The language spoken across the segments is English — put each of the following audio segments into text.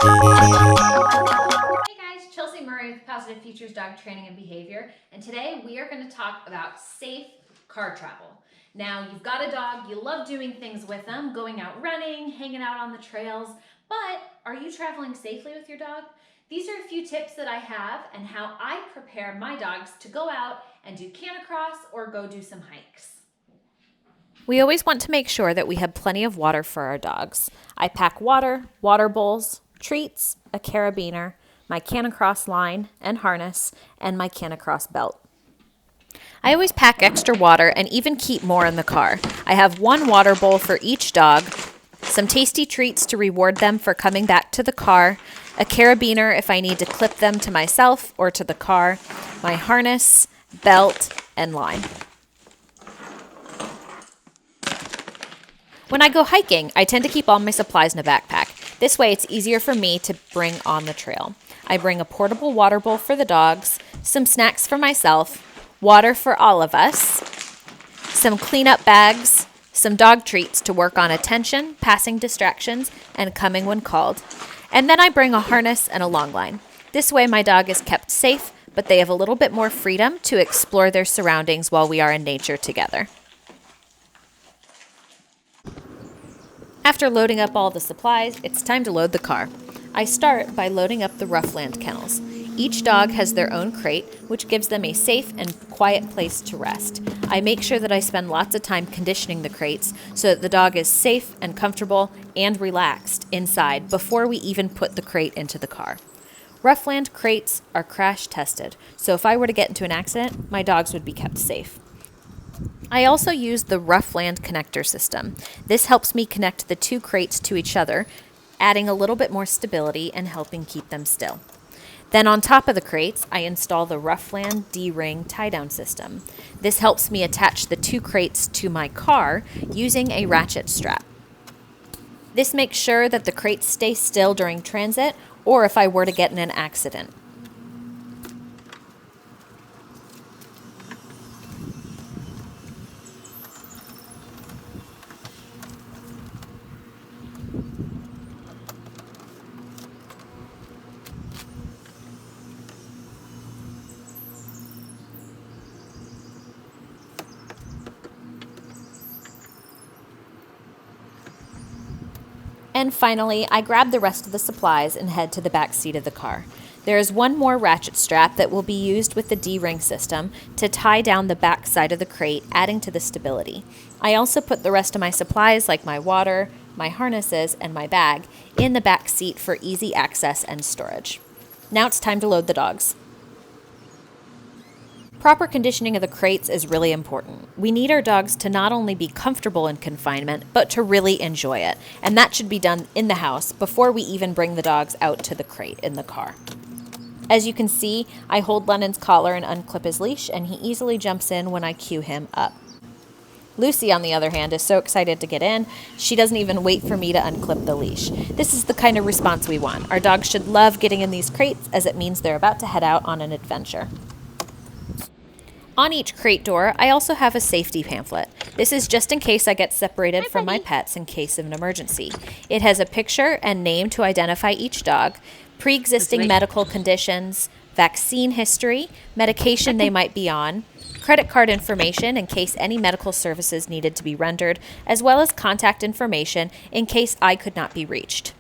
Hey guys, Chelsea Murray with Positive Futures Dog Training and Behavior, and today we are going to talk about safe car travel. Now, you've got a dog, you love doing things with them, going out running, hanging out on the trails, but are you traveling safely with your dog? These are a few tips that I have and how I prepare my dogs to go out and do canicross or go do some hikes. We always want to make sure that we have plenty of water for our dogs. I pack water, water bowls, treats, a carabiner, my canicross line and harness, and my canicross belt. I always pack extra water and even keep more in the car. I have one water bowl for each dog, some tasty treats to reward them for coming back to the car, a carabiner if I need to clip them to myself or to the car, my harness, belt, and line. When I go hiking, I tend to keep all my supplies in a backpack. This way it's easier for me to bring on the trail. I bring a portable water bowl for the dogs, some snacks for myself, water for all of us, some cleanup bags, some dog treats to work on attention, passing distractions, and coming when called. And then I bring a harness and a long line. This way my dog is kept safe, but they have a little bit more freedom to explore their surroundings while we are in nature together. After loading up all the supplies, it's time to load the car. I start by loading up the Roughland kennels. Each dog has their own crate, which gives them a safe and quiet place to rest. I make sure that I spend lots of time conditioning the crates so that the dog is safe and comfortable and relaxed inside before we even put the crate into the car. Roughland crates are crash tested, so if I were to get into an accident, my dogs would be kept safe. I also use the Roughland connector system. This helps me connect the two crates to each other, adding a little bit more stability and helping keep them still. Then on top of the crates, I install the Roughland D-ring tie-down system. This helps me attach the two crates to my car using a ratchet strap. This makes sure that the crates stay still during transit or if I were to get in an accident. And finally, I grab the rest of the supplies and head to the back seat of the car. There is one more ratchet strap that will be used with the D-ring system to tie down the back side of the crate, adding to the stability. I also put the rest of my supplies, like my water, my harnesses, and my bag, in the back seat for easy access and storage. Now it's time to load the dogs. Proper conditioning of the crates is really important. We need our dogs to not only be comfortable in confinement, but to really enjoy it. And that should be done in the house before we even bring the dogs out to the crate in the car. As you can see, I hold Lennon's collar and unclip his leash, and he easily jumps in when I cue him up. Lucy, on the other hand, is so excited to get in, she doesn't even wait for me to unclip the leash. This is the kind of response we want. Our dogs should love getting in these crates as it means they're about to head out on an adventure. On each crate door, I also have a safety pamphlet. This is just in case I get separated from my pets in case of an emergency. It has a picture and name to identify each dog, pre-existing medical conditions, vaccine history, medication they might be on, credit card information in case any medical services needed to be rendered, as well as contact information in case I could not be reached.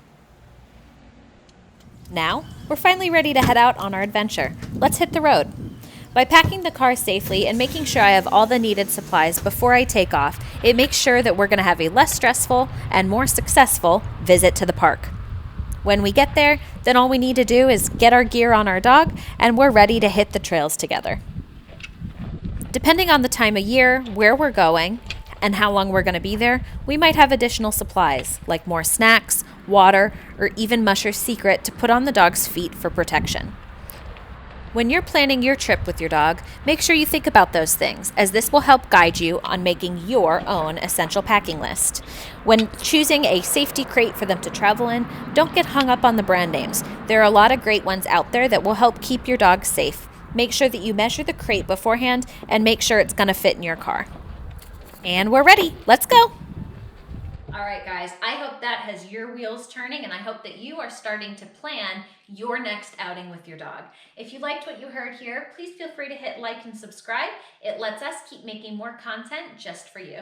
Now, we're finally ready to head out on our adventure. Let's hit the road. By packing the car safely and making sure I have all the needed supplies before I take off, it makes sure that we're going to have a less stressful and more successful visit to the park. When we get there, then all we need to do is get our gear on our dog and we're ready to hit the trails together. Depending on the time of year, where we're going, and how long we're going to be there, we might have additional supplies like more snacks, water, or even Musher's Secret to put on the dog's feet for protection. When you're planning your trip with your dog, make sure you think about those things, as this will help guide you on making your own essential packing list. When choosing a safety crate for them to travel in, don't get hung up on the brand names. There are a lot of great ones out there that will help keep your dog safe. Make sure that you measure the crate beforehand and make sure it's going to fit in your car. And we're ready. Let's go. All right, guys, I hope that has your wheels turning, and I hope that you are starting to plan your next outing with your dog. If you liked what you heard here, please feel free to hit like and subscribe. It lets us keep making more content just for you.